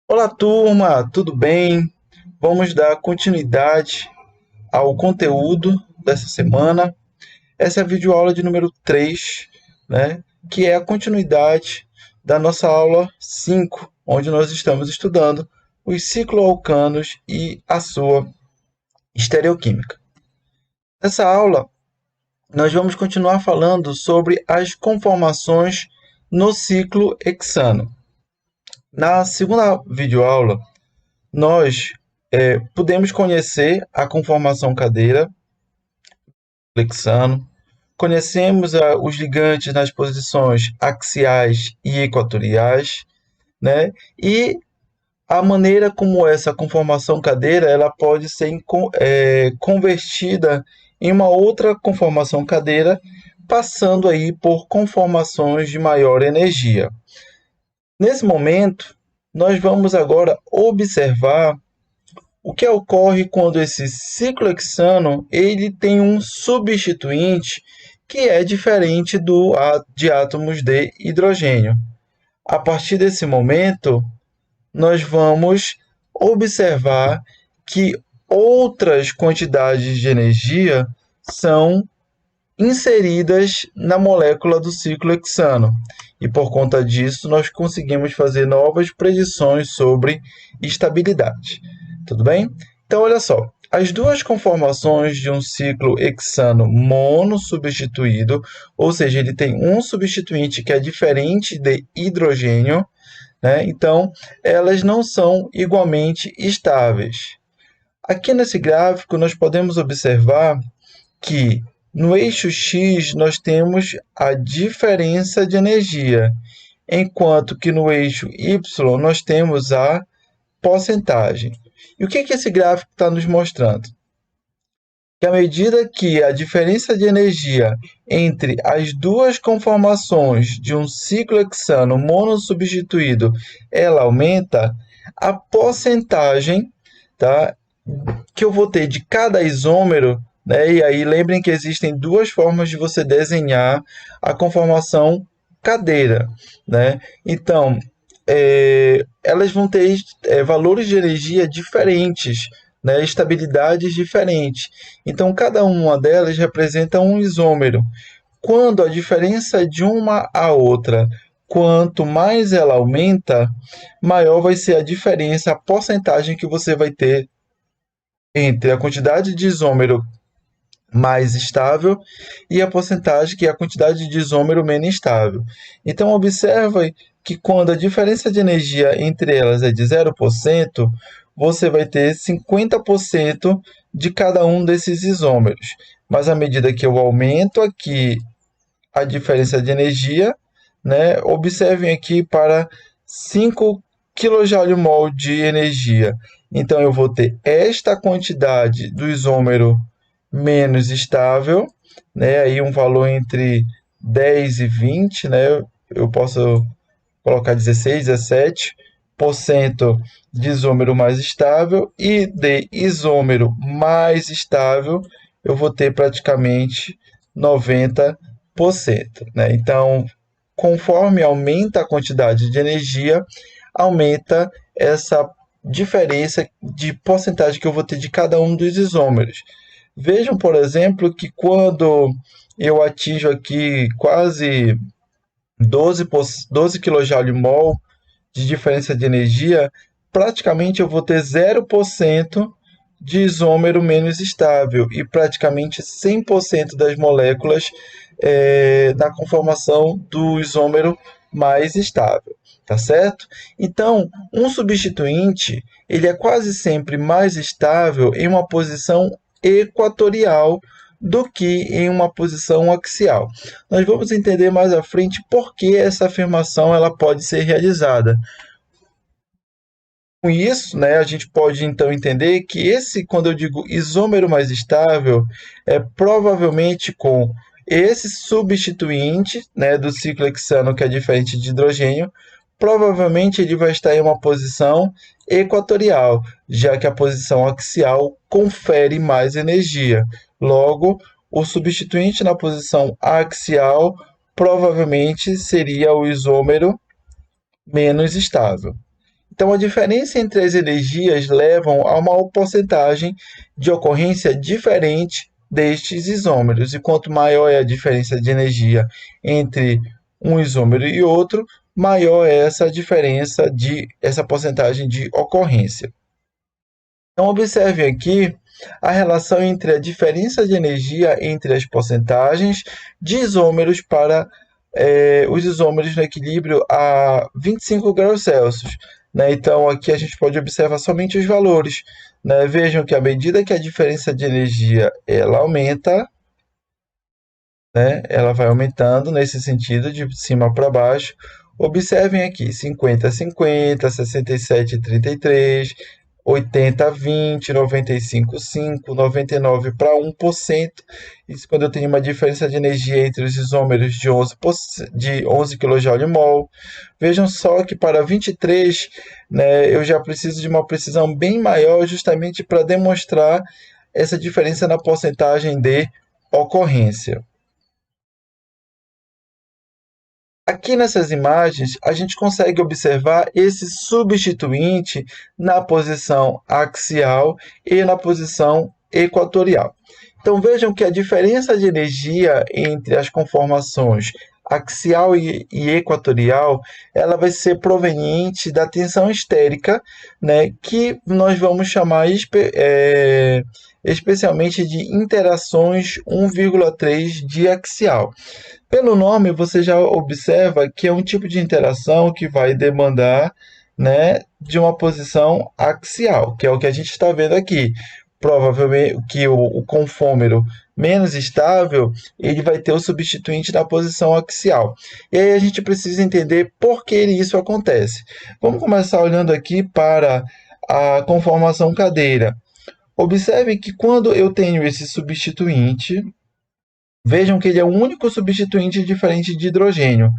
Olá, turma, tudo bem? Vamos dar continuidade ao conteúdo dessa semana. Essa é a videoaula de número 3, né? Que é a continuidade da nossa aula 5, onde nós estamos estudando os cicloalcanos e a sua estereoquímica. Nessa aula, nós vamos continuar falando sobre as conformações no ciclo hexano. Na segunda videoaula, nós pudemos conhecer a conformação cadeira do hexano, conhecemos os ligantes nas posições axiais e equatoriais, né? E a maneira como essa conformação cadeira ela pode ser convertida em uma outra conformação cadeira, passando aí por conformações de maior energia. Nesse momento, nós vamos agora observar o que ocorre quando esse ciclo hexano ele tem um substituinte que é diferente de átomos de hidrogênio. A partir desse momento, nós vamos observar que outras quantidades de energia são inseridas na molécula do ciclo hexano. E por conta disso, nós conseguimos fazer novas predições sobre estabilidade. Tudo bem? Então, olha só. As duas conformações de um ciclo hexano monossubstituído, ou seja, ele tem um substituinte que é diferente de hidrogênio, né? Então, elas não são igualmente estáveis. Aqui nesse gráfico, nós podemos observar que no eixo X nós temos a diferença de energia, enquanto que no eixo Y nós temos a porcentagem. E o que esse gráfico está nos mostrando? Que à medida que a diferença de energia entre as duas conformações de um ciclo hexano monossubstituído ela aumenta, a porcentagem, tá, que eu vou ter de cada isômero, né? E aí lembrem que existem duas formas de você desenhar a conformação cadeira, né? Então, elas vão ter valores de energia diferentes, né? Estabilidades diferentes. Então, cada uma delas representa um isômero. Quando a diferença de uma a outra, quanto mais ela aumenta, maior vai ser a diferença, a porcentagem que você vai ter entre a quantidade de isômero mais estável e a porcentagem que é a quantidade de isômero menos estável. Então, observe que quando a diferença de energia entre elas é de 0%, você vai ter 50% de cada um desses isômeros. Mas à medida que eu aumento aqui a diferença de energia, né, observem aqui para 5 kJ/mol de energia. Então, eu vou ter esta quantidade do isômero menos estável, né? Aí um valor entre 10 e 20, né? Eu posso colocar 16, 17% de isômero mais estável e de isômero mais estável eu vou ter praticamente 90%, né? Então, conforme aumenta a quantidade de energia, aumenta essa diferença de porcentagem que eu vou ter de cada um dos isômeros. Vejam, por exemplo, que quando eu atinjo aqui quase 12 kJ/mol de diferença de energia, praticamente eu vou ter 0% de isômero menos estável e praticamente 100% das moléculas na conformação do isômero mais estável, tá certo? Então, um substituinte, ele é quase sempre mais estável em uma posição equatorial do que em uma posição axial. Nós vamos entender mais à frente por que essa afirmação ela pode ser realizada. Com isso, né, a gente pode então entender que quando eu digo isômero mais estável, é provavelmente com esse substituinte, né, do ciclo hexano, que é diferente de hidrogênio, provavelmente ele vai estar em uma posição equatorial, já que a posição axial confere mais energia. Logo, o substituinte na posição axial provavelmente seria o isômero menos estável. Então, a diferença entre as energias levam a uma porcentagem de ocorrência diferente destes isômeros. E quanto maior é a diferença de energia entre um isômero e outro, maior é essa diferença essa porcentagem de ocorrência. Então, observe aqui a relação entre a diferença de energia entre as porcentagens de isômeros para os isômeros no equilíbrio a 25 graus Celsius. Né? Então, aqui a gente pode observar somente os valores. Né? Vejam que à medida que a diferença de energia ela aumenta, né? Ela vai aumentando nesse sentido, de cima para baixo. Observem aqui, 50-50, 67-33, 80-20, 95-5, 99 para 1%. Isso quando eu tenho uma diferença de energia entre os isômeros de 11 kJ/mol. Vejam só que para 23, né, eu já preciso de uma precisão bem maior justamente para demonstrar essa diferença na porcentagem de ocorrência. Aqui nessas imagens, a gente consegue observar esse substituinte na posição axial e na posição equatorial. Então, vejam que a diferença de energia entre as conformações axial e equatorial, ela vai ser proveniente da tensão estérica, né, que nós vamos chamar especialmente de interações 1,3 diaxial. Pelo nome, você já observa que é um tipo de interação que vai demandar, né, de uma posição axial, que é o que a gente está vendo aqui. Provavelmente que o confômero menos estável, ele vai ter o substituinte na posição axial. E aí a gente precisa entender por que isso acontece. Vamos começar olhando aqui para a conformação cadeira. Observe que quando eu tenho esse substituinte, vejam que ele é o único substituinte diferente de hidrogênio.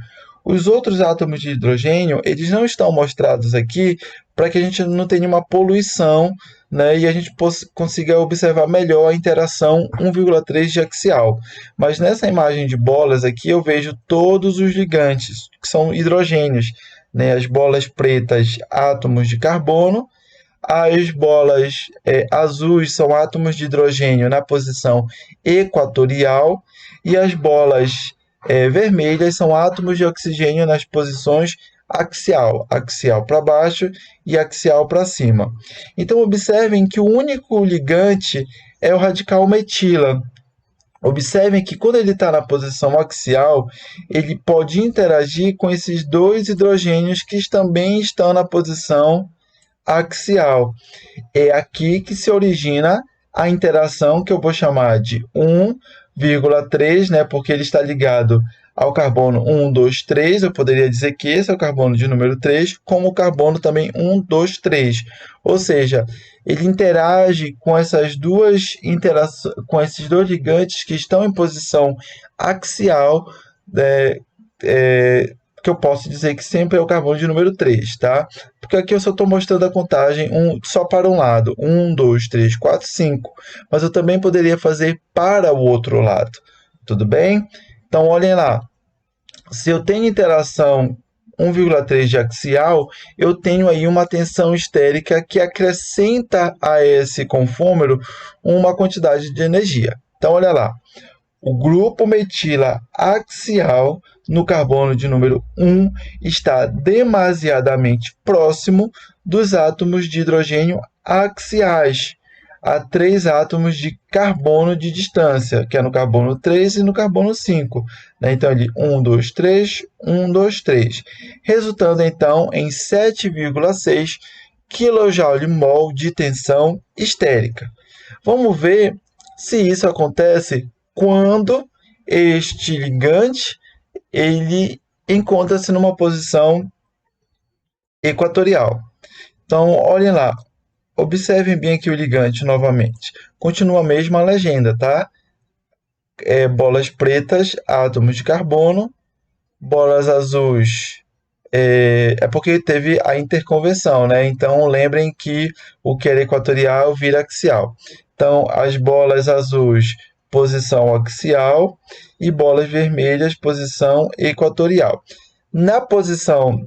Os outros átomos de hidrogênio, eles não estão mostrados aqui para que a gente não tenha uma poluição, né, e a gente consiga observar melhor a interação 1,3 de axial. Mas nessa imagem de bolas aqui, eu vejo todos os ligantes, que são hidrogênios, né, as bolas pretas, átomos de carbono. As bolas azuis são átomos de hidrogênio na posição equatorial e as bolas vermelhas são átomos de oxigênio nas posições axial, axial para baixo e axial para cima. Então, observem que o único ligante é o radical metila. Observem que quando ele está na posição axial, ele pode interagir com esses dois hidrogênios que também estão na posição axial. É aqui que se origina a interação que eu vou chamar de 1,3, né, porque ele está ligado ao carbono 1, 2, 3. Eu poderia dizer que esse é o carbono de número 3, como o carbono também 1, 2, 3. Ou seja, ele interage com essas duas com esses dois ligantes que estão em posição axial, que eu posso dizer que sempre é o carbono de número 3, tá? Porque aqui eu só estou mostrando a contagem só para um lado. 1, 2, 3, 4, 5. Mas eu também poderia fazer para o outro lado. Tudo bem? Então, olhem lá. Se eu tenho interação 1,3 de axial, eu tenho aí uma tensão estérica que acrescenta a esse confômero uma quantidade de energia. Então, olha lá. O grupo metila axial no carbono de número 1 está demasiadamente próximo dos átomos de hidrogênio axiais, a 3 átomos de carbono de distância, que é no carbono 3 e no carbono 5. Né? Então, ele 1, 2, 3, 1, 2, 3. Resultando, então, em 7,6 kJ/mol de tensão estérica. Vamos ver se isso acontece quando este ligante ele encontra-se numa posição equatorial. Então, olhem lá, observem bem aqui o ligante novamente. Continua a mesma legenda, tá? Bolas pretas, átomos de carbono, bolas azuis, porque teve a interconversão, né? Então, lembrem que o que era equatorial vira axial. Então, as bolas azuis, posição axial, e bolas vermelhas, posição equatorial. Na posição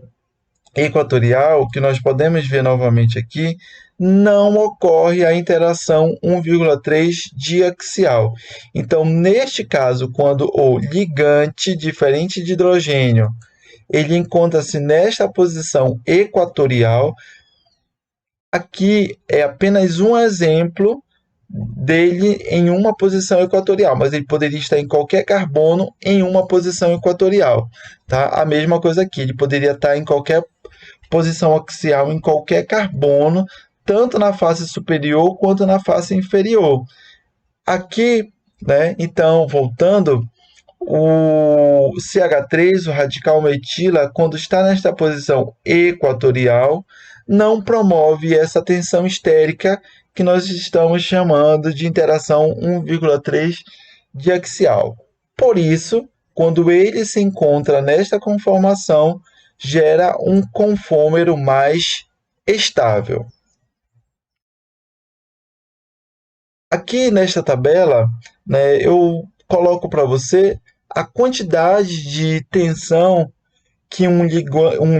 equatorial, o que nós podemos ver novamente aqui, não ocorre a interação 1,3 diaxial. Então, neste caso, quando o ligante diferente de hidrogênio ele encontra-se nesta posição equatorial, aqui é apenas um exemplo dele em uma posição equatorial, mas ele poderia estar em qualquer carbono em uma posição equatorial, tá? A mesma coisa aqui, ele poderia estar em qualquer posição axial em qualquer carbono, tanto na face superior quanto na face inferior. Aqui, né, então, voltando, o CH3, o radical metila, quando está nesta posição equatorial, não promove essa tensão estérica que nós estamos chamando de interação 1,3 diaxial. Por isso, quando ele se encontra nesta conformação, gera um conformero mais estável. Aqui nesta tabela, né, eu coloco para você a quantidade de tensão que um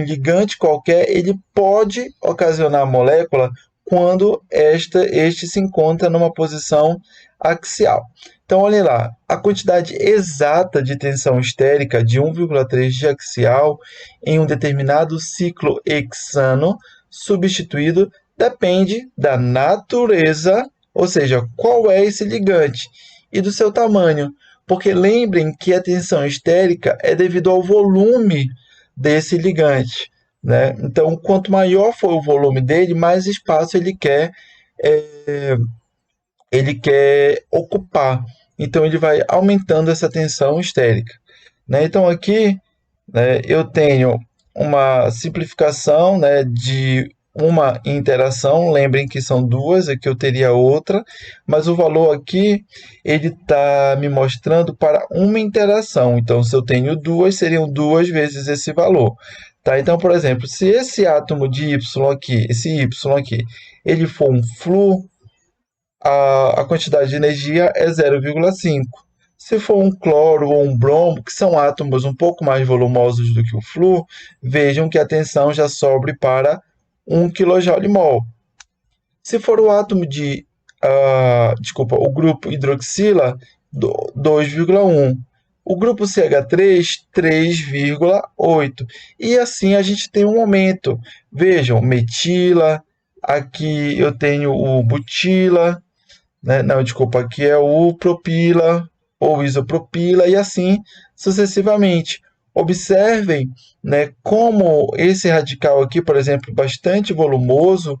ligante qualquer ele pode ocasionar à molécula quando este se encontra numa posição axial. Então, olhem lá, a quantidade exata de tensão estérica de 1,3 de axial em um determinado ciclo hexano substituído depende da natureza, ou seja, qual é esse ligante, e do seu tamanho, porque lembrem que a tensão estérica é devido ao volume desse ligante, né? Então, quanto maior for o volume dele, mais espaço ele quer ocupar. Então, ele vai aumentando essa tensão estérica, né? Então, aqui, né, eu tenho uma simplificação, né, de uma interação. Lembrem que são duas, aqui eu teria outra, mas o valor aqui ele está me mostrando para uma interação. Então, se eu tenho duas, seriam duas vezes esse valor. Tá? Então, por exemplo, se esse átomo de Y aqui, esse Y aqui, ele for um flu, a quantidade de energia é 0,5. Se for um cloro ou um bromo, que são átomos um pouco mais volumosos do que o flúor, vejam que a tensão já sobe para 1 kJ/mol. Se for o átomo de, o grupo hidroxila, 2,1. O grupo CH3, 3,8. E assim a gente tem um aumento. Vejam, metila, aqui eu tenho o butila, né? Não, desculpa, aqui é o propila ou isopropila e assim sucessivamente. Observem, né, como esse radical aqui, por exemplo, bastante volumoso,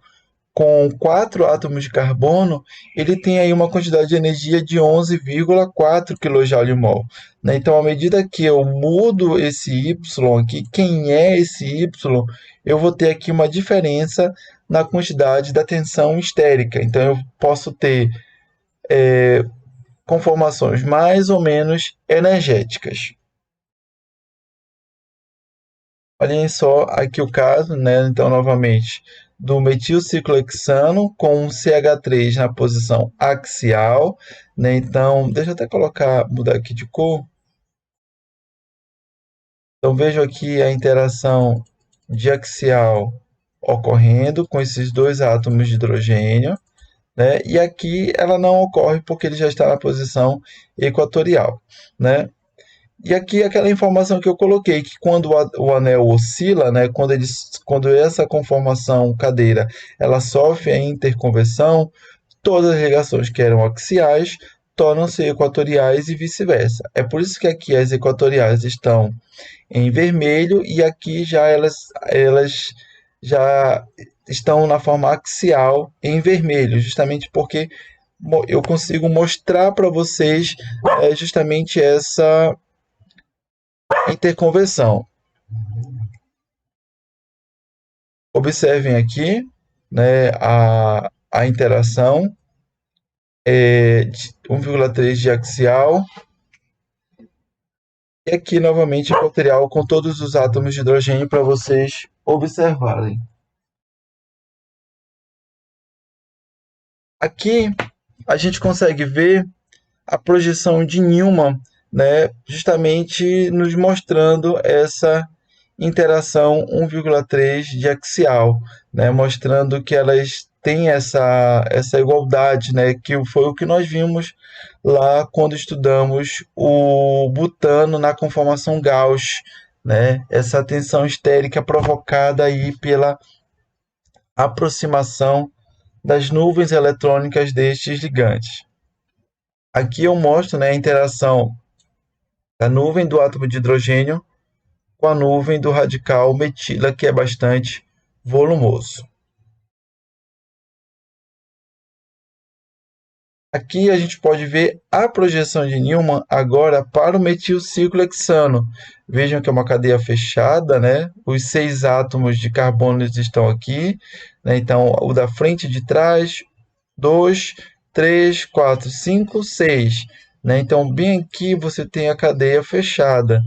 com 4 átomos de carbono, ele tem aí uma quantidade de energia de 11,4 kJ/mol. Né? Então, à medida que eu mudo esse Y aqui, quem é esse Y, eu vou ter aqui uma diferença na quantidade da tensão estérica. Então, eu posso ter conformações mais ou menos energéticas. Olhem só aqui o caso, né? Então, novamente, do metilciclohexano com um CH3 na posição axial, né? Então, deixa eu até mudar aqui de cor. Então, vejo aqui a interação diaxial ocorrendo com esses dois átomos de hidrogênio, né? E aqui ela não ocorre porque ele já está na posição equatorial, né? E aqui aquela informação que eu coloquei, que quando o anel oscila, né, quando essa conformação cadeira ela sofre a interconversão, todas as ligações que eram axiais tornam-se equatoriais e vice-versa. É por isso que aqui as equatoriais estão em vermelho e aqui já elas já estão na forma axial em vermelho, justamente porque eu consigo mostrar para vocês justamente essa interconversão. Observem aqui, né, a interação de 1,3 de axial e aqui novamente equatorial com todos os átomos de hidrogênio para vocês observarem. Aqui a gente consegue ver a projeção de Newman, né, justamente nos mostrando essa interação 1,3 de axial, né, mostrando que elas têm essa igualdade, né, que foi o que nós vimos lá quando estudamos o butano na conformação Gauss, né, essa tensão estérica provocada aí pela aproximação das nuvens eletrônicas destes ligantes. Aqui eu mostro, né, a interação da nuvem do átomo de hidrogênio com a nuvem do radical metila, que é bastante volumoso. Aqui a gente pode ver a projeção de Newman agora para o metilciclohexano. Vejam que é uma cadeia fechada, né? Os 6 átomos de carbono estão aqui, né? Então, o da frente e de trás, 2, 3, 4, 5, 6. Né? Então, bem aqui você tem a cadeia fechada.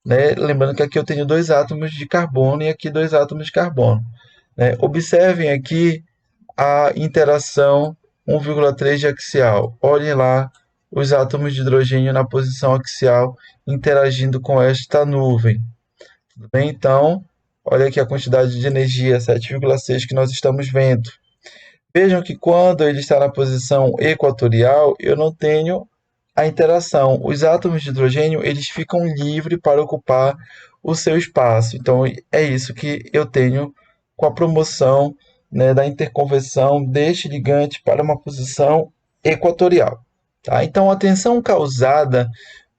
Né? Lembrando que aqui eu tenho 2 átomos de carbono e aqui 2 átomos de carbono. Né? Observem aqui a interação 1,3 de axial. Olhem lá os átomos de hidrogênio na posição axial interagindo com esta nuvem. Tudo bem? Então, olha aqui a quantidade de energia, 7,6 que nós estamos vendo. Vejam que quando ele está na posição equatorial, eu não tenho a interação. Os átomos de hidrogênio eles ficam livres para ocupar o seu espaço. Então, é isso que eu tenho com a promoção, né, da interconversão deste ligante para uma posição equatorial. Tá? Então, a tensão causada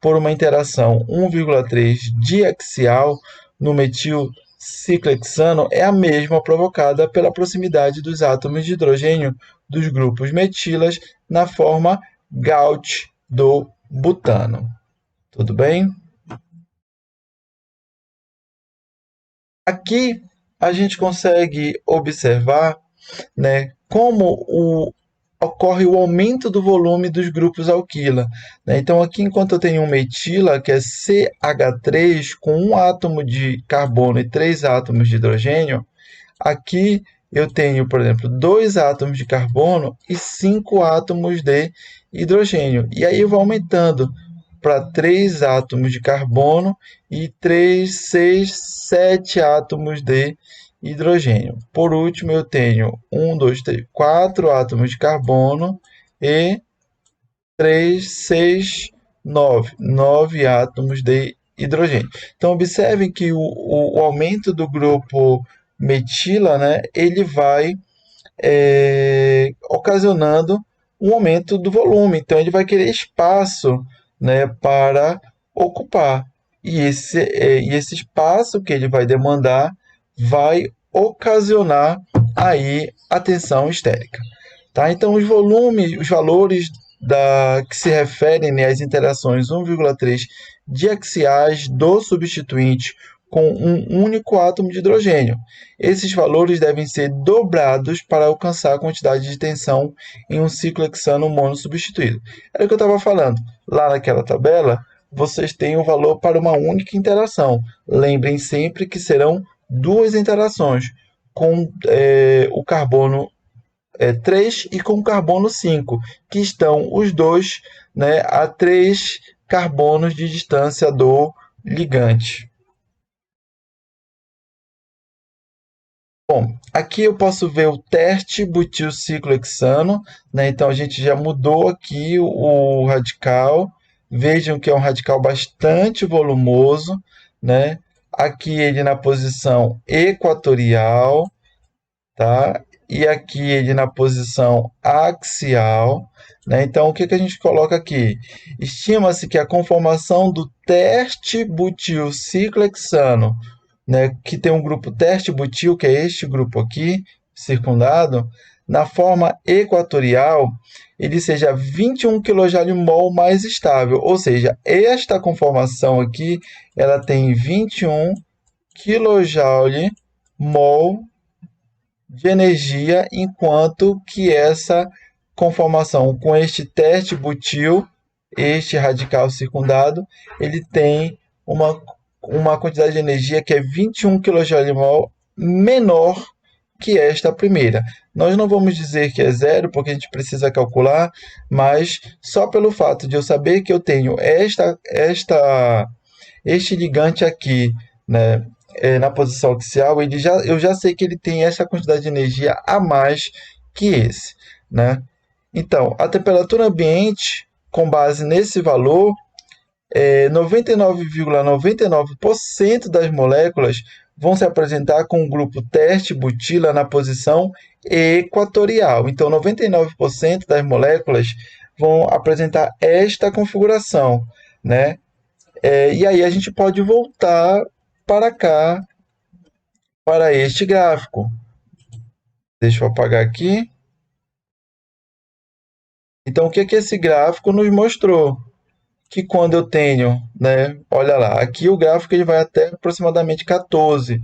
por uma interação 1,3 diaxial no metilciclohexano é a mesma provocada pela proximidade dos átomos de hidrogênio dos grupos metilas na forma Gauss do butano. Tudo bem? Aqui a gente consegue observar, né, como ocorre o aumento do volume dos grupos alquila. Né? Então, aqui, enquanto eu tenho um metila, que é CH3, com um átomo de carbono e 3 átomos de hidrogênio, aqui eu tenho, por exemplo, 2 átomos de carbono e 5 átomos de hidrogênio. E aí eu vou aumentando para 3 átomos de carbono e 3, 6, 7 átomos de hidrogênio. Por último, eu tenho 1, 2, 3, 4 átomos de carbono e 3, 6, 9 átomos de hidrogênio. Então, observem que o aumento do grupo metila, né, ele vai ocasionando um aumento do volume. Então, ele vai querer espaço, né, para ocupar. E esse espaço que ele vai demandar vai ocasionar aí a tensão estérica. Tá? Então, os volumes, os valores que se referem, né, às interações 1,3 diaxiais do substituinte com um único átomo de hidrogênio. Esses valores devem ser dobrados para alcançar a quantidade de tensão em um ciclohexano monossubstituído. Era o que eu estava falando. Lá naquela tabela, vocês têm o valor para uma única interação. Lembrem sempre que serão 2 interações, com o carbono 3 e com o carbono 5, que estão os dois, né, a 3 carbonos de distância do ligante. Bom, aqui eu posso ver o teste butilciclohexano, né? Então a gente já mudou aqui o radical. Vejam que é um radical bastante volumoso, né? Aqui ele na posição equatorial, tá? E aqui ele na posição axial, né? Então o que a gente coloca aqui? Estima-se que a conformação do teste butilciclohexano, né, que tem um grupo teste butil, que é este grupo aqui, circundado, na forma equatorial, ele seja 21 kJ/mol mais estável. Ou seja, esta conformação aqui, ela tem 21 kJ/mol de energia, enquanto que essa conformação com este teste butil, este radical circundado, ele tem uma quantidade de energia que é 21 kJ/mol menor que esta primeira. Nós não vamos dizer que é zero, porque a gente precisa calcular, mas só pelo fato de eu saber que eu tenho este ligante aqui, né, na posição axial, eu já sei que ele tem essa quantidade de energia a mais que esse, né? Então, a temperatura ambiente, com base nesse valor, 99,99% das moléculas vão se apresentar com o grupo teste butila na posição equatorial. Então, 99% das moléculas vão apresentar esta configuração, né? E aí a gente pode voltar para cá, para este gráfico. Deixa eu apagar aqui. Então, o que que esse gráfico nos mostrou? Que quando eu tenho, né, olha lá, aqui o gráfico ele vai até aproximadamente 14,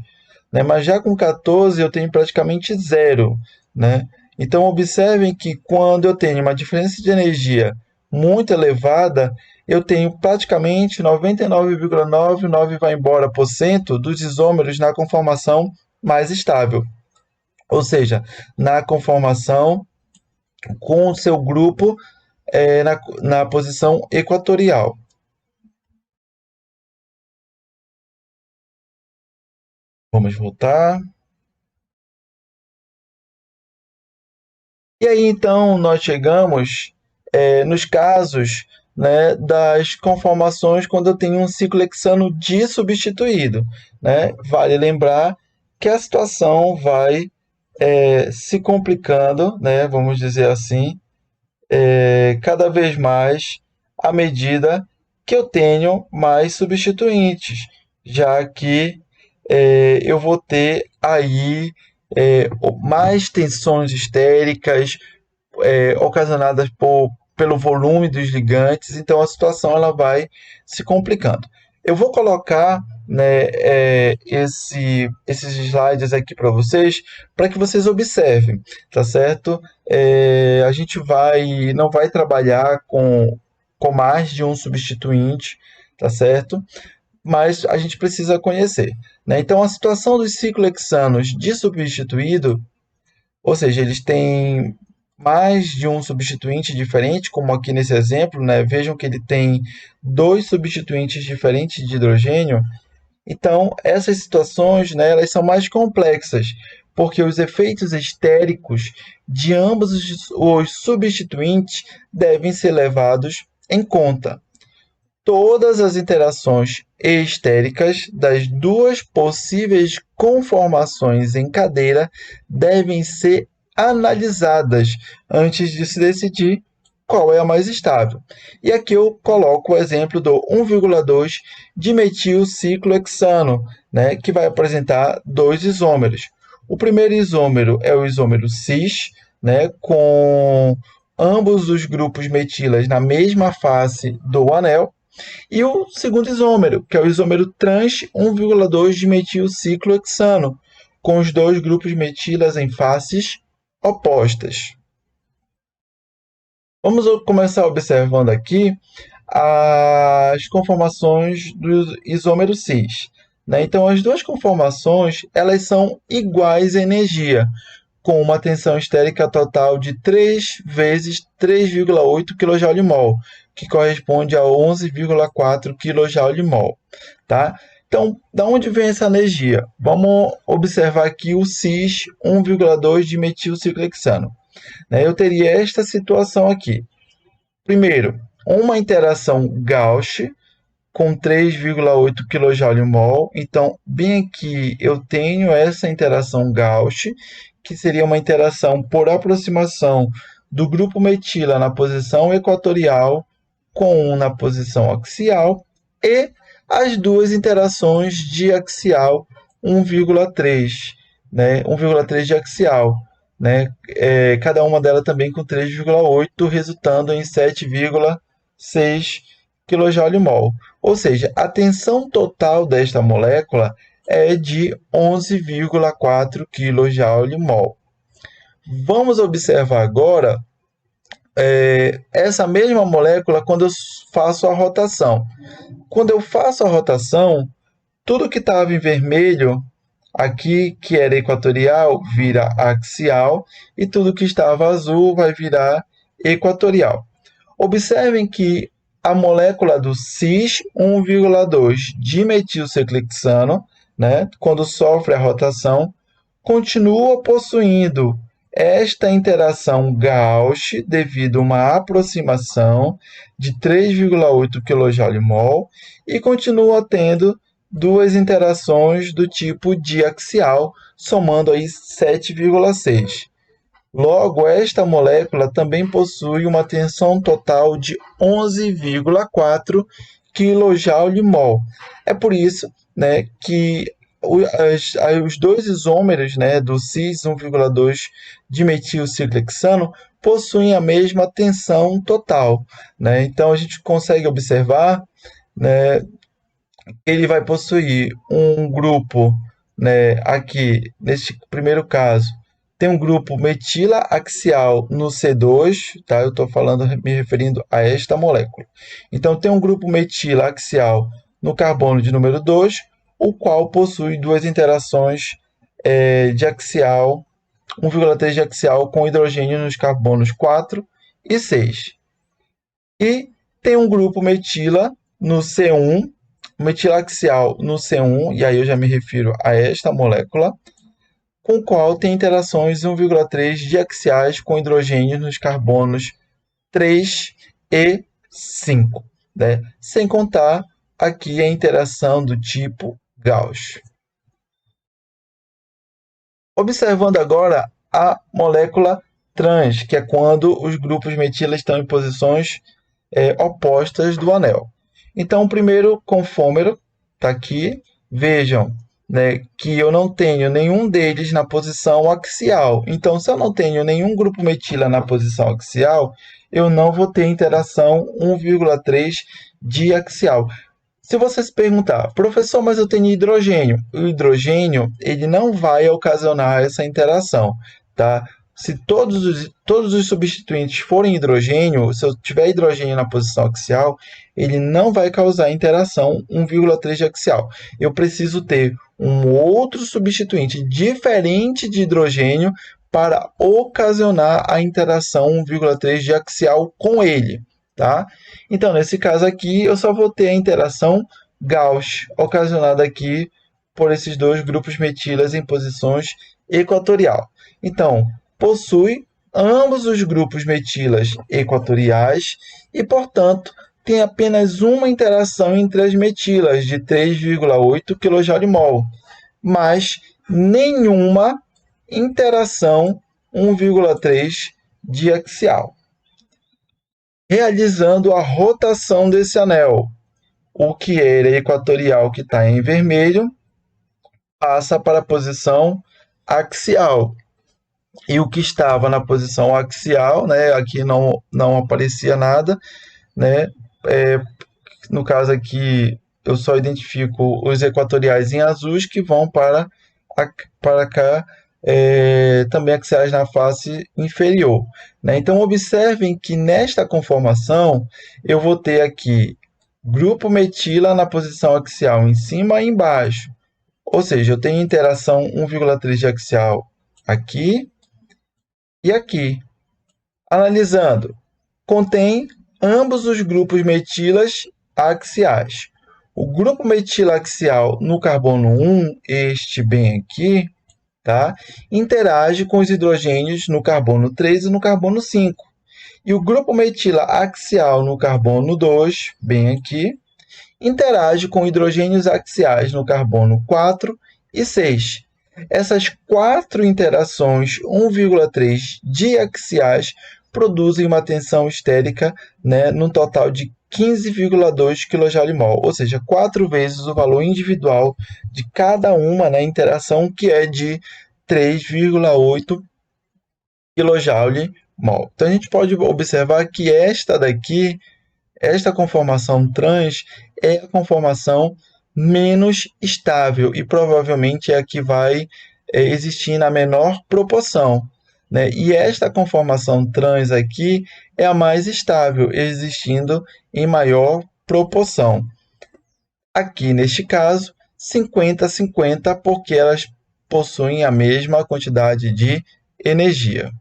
né, mas já com 14 eu tenho praticamente zero, né? Então, observem que quando eu tenho uma diferença de energia muito elevada, eu tenho praticamente 99,99 vai embora por cento dos isômeros na conformação mais estável. Ou seja, na conformação com o seu grupo na posição equatorial. Vamos voltar. E aí, então, nós chegamos nos casos, né, das conformações quando eu tenho um ciclo hexano dissubstituído, né? Vale lembrar que a situação vai se complicando, né, vamos dizer assim, cada vez mais à medida que eu tenho mais substituintes, já que eu vou ter aí mais tensões estéricas ocasionadas pelo volume dos ligantes, então a situação ela vai se complicando. Eu vou colocar, né, esses slides aqui para que vocês observem, tá certo? A gente não vai trabalhar com mais de um substituinte, tá certo? Mas a gente precisa conhecer, né? Então, a situação dos ciclohexanos de substituído, ou seja, eles têm mais de um substituinte diferente, como aqui nesse exemplo, né? Vejam que ele tem dois substituintes diferentes de hidrogênio. Então, essas situações, né, elas são mais complexas, porque os efeitos estéricos de ambos os substituintes devem ser levados em conta. Todas as interações estéricas das duas possíveis conformações em cadeira devem ser analisadas antes de se decidir qual é a mais estável. E aqui eu coloco o exemplo do 1,2 dimetilciclohexano, né, que vai apresentar dois isômeros. O primeiro isômero é o isômero cis, né, com ambos os grupos metilas na mesma face do anel, e o segundo isômero, que é o isômero trans 1,2 dimetilciclohexano, com os dois grupos metilas em faces opostas. Vamos começar observando aqui as conformações do isômero cis, né? Então, as duas conformações elas são iguais em energia, com uma tensão estérica total de 3 vezes 3,8 kJ/mol, que corresponde a 11,4 kJ/mol. Tá? Então, da onde vem essa energia? Vamos observar aqui o cis 1,2 dimetilciclohexano. Eu teria esta situação aqui. Primeiro, uma interação Gauss com 3,8 kJ/mol. Então, bem aqui eu tenho essa interação Gauss, que seria uma interação por aproximação do grupo metila na posição equatorial com um na posição axial, e as duas interações de axial 1,3, né? 1,3 de axial. né? Cada uma delas também com 3,8, resultando em 7,6 kJ/mol. Ou seja, a tensão total desta molécula é de 11,4 kJ/mol. Vamos observar agora essa mesma molécula quando eu faço a rotação. Quando eu faço a rotação, tudo que estava em vermelho aqui, que era equatorial, vira axial, e tudo que estava azul vai virar equatorial. Observem que a molécula do cis 1,2 dimetilciclohexano, né, quando sofre a rotação, continua possuindo esta interação Gauss devido a uma aproximação de 3,8 kJ/mol e continua tendo duas interações do tipo diaxial, somando aí 7,6. Logo, esta molécula também possui uma tensão total de 11,4 kJ/mol. É por isso, né, que os dois isômeros, né, do cis 1,2 dimetilciclohexano possuem a mesma tensão total, né? Então a gente consegue observar, né, ele vai possuir um grupo, né, aqui, neste primeiro caso, tem um grupo metila axial no C2, tá? Eu estou falando, me referindo a esta molécula. Então, tem um grupo metila axial no carbono de número 2, o qual possui duas interações de axial, 1,3 de axial com hidrogênio nos carbonos 4 e 6. E tem um grupo metila no C1, metilaxial no C1, e aí eu já me refiro a esta molécula, com o qual tem interações 1,3 diaxiais com hidrogênio nos carbonos 3 e 5, né? Sem contar aqui a interação do tipo Gauss. Observando agora a molécula trans, que é quando os grupos metila estão em posições opostas do anel. Então, o primeiro confômero está aqui. Vejam, né, que eu não tenho nenhum deles na posição axial. Então, se eu não tenho nenhum grupo metila na posição axial, eu não vou ter interação 1,3 diaxial. Se você se perguntar, professor, mas eu tenho hidrogênio. O hidrogênio ele não vai ocasionar essa interação, tá? Se todos os substituintes forem hidrogênio, se eu tiver hidrogênio na posição axial, ele não vai causar interação 1,3 de axial. Eu preciso ter um outro substituinte diferente de hidrogênio para ocasionar a interação 1,3 de axial com ele, tá? Então, nesse caso aqui, eu só vou ter a interação Gauss, ocasionada aqui por esses dois grupos metilas em posições equatorial. Então, possui ambos os grupos metilas equatoriais e, portanto, tem apenas uma interação entre as metilas de 3,8 kJ/mol, mas nenhuma interação 1,3 diaxial. Realizando a rotação desse anel, o que era equatorial, que está em vermelho, passa para a posição axial. E o que estava na posição axial, né, aqui não aparecia nada, né, no caso aqui eu só identifico os equatoriais em azuis que vão para cá, também axiais na face inferior, né? Então observem que nesta conformação eu vou ter aqui grupo metila na posição axial em cima e embaixo, ou seja, eu tenho interação 1,3 de axial aqui e aqui. Analisando, contém ambos os grupos metilas axiais. O grupo metila axial no carbono 1, este bem aqui, tá? Interage com os hidrogênios no carbono 3 e no carbono 5. E o grupo metila axial no carbono 2, bem aqui, interage com hidrogênios axiais no carbono 4 e 6. Essas quatro interações 1,3 diaxiais produzem uma tensão estérica, né, num total de 15,2 kJ/mol, ou seja, 4 vezes o valor individual de cada uma, né, interação, que é de 3,8 kJ/mol. Então, a gente pode observar que esta conformação trans é a conformação menos estável e provavelmente é a que vai existir na menor proporção, né? E esta conformação trans aqui é a mais estável, existindo em maior proporção. Aqui, neste caso, 50-50, porque elas possuem a mesma quantidade de energia.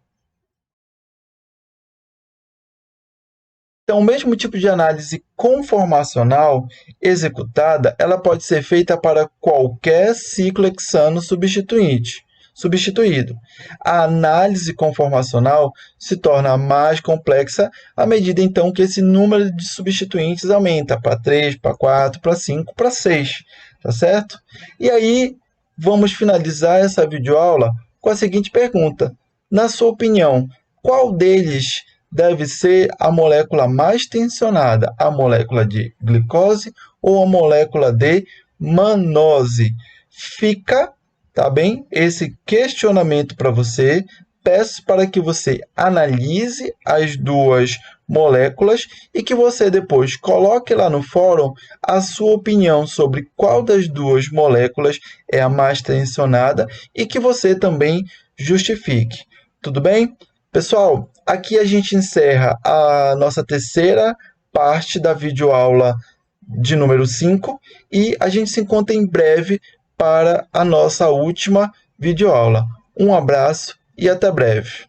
Então, o mesmo tipo de análise conformacional executada, ela pode ser feita para qualquer ciclo hexano substituído. A análise conformacional se torna mais complexa à medida, então, que esse número de substituintes aumenta para 3, para 4, para 5, para 6, tá certo? E aí, vamos finalizar essa videoaula com a seguinte pergunta. Na sua opinião, qual deles deve ser a molécula mais tensionada, a molécula de glicose ou a molécula de mannose? Fica, tá bem? Esse questionamento para você. Peço para que você analise as duas moléculas e que você depois coloque lá no fórum a sua opinião sobre qual das duas moléculas é a mais tensionada e que você também justifique. Tudo bem? Pessoal, aqui a gente encerra a nossa terceira parte da videoaula de número 5 e a gente se encontra em breve para a nossa última videoaula. Um abraço e até breve.